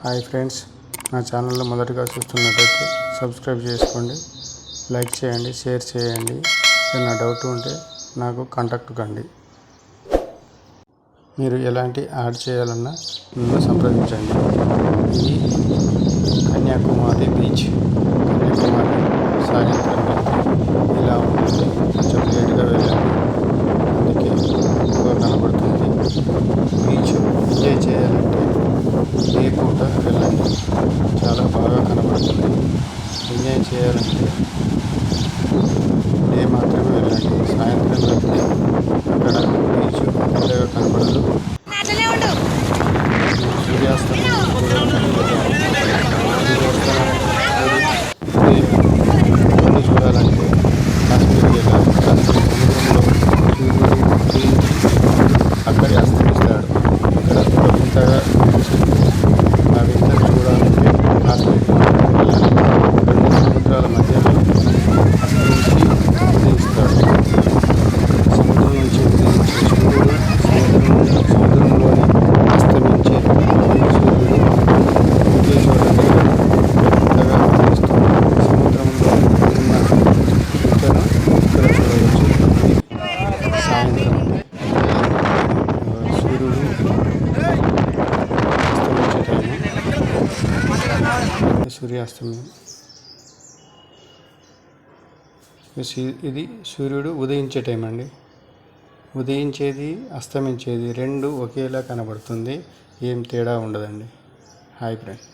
Hi friends, నా ఛానల్లో మొదటగా చూస్తున్నట్టయితే సబ్స్క్రైబ్ చేసుకోండి, లైక్ చేయండి, షేర్ చేయండి. ఏదైనా డౌట్ ఉంటే నాకు కాంటాక్ట్ కండి. మీరు ఎలాంటి యాడ్ చేయాలన్నా నన్ను సంప్రదించండి. ఇది కన్యాకుమారి బీచ్. కన్యాకుమారి సాయంత్రం ఇలా ఉంటుంది. కొంచెం లేట్గా వెళ్ళాను, అందుకే ఎక్కువ కనబడుతుంది. బీచ్ ఎంజాయ్ చేయాలంటే డే పూట వెళ్ళండి, చాలా బాగా కనబడుతుంది. ఎంజాయ్ చేయాలంటే డే మాత్రమే వెళ్ళండి. సాయంత్రం వెళ్తే అక్కడ బీచ్ పెద్దగా కనబడదు. సూర్యాస్తమయం చూడాలంటే కాశ్మీర్కి వెళ్ళాలి. కాశ్మీర్ సముద్రంలో సూర్యుడు అక్కడే అస్తమిస్తాడు. అక్కడ ఒక వింతగా ఆ వింతను చూడాలంటే కాశ్మీర్కి వెళ్ళాలి. రెండు సముద్రాల మధ్యలో అస్తమించి ఉదయిస్తాడు. సముద్రం నుంచి ఉదయించే సూర్యుడు సముద్రంలోనే అస్తమించే సూర్యుడు ఒకే చోట వింతగా ఉదయిస్తుంది. సముద్రంలో ఉన్న వింతను ఇక్కడ చూడవచ్చు. సాయంత్రం సూర్యుడు సూర్యాస్తమయం. ఇది సూర్యుడు ఉదయించే టైం అండి. ఉదయించేది అస్తమించేది రెండు ఒకేలా కనబడుతుంది, ఏం తేడా ఉండదండి. Hi friend.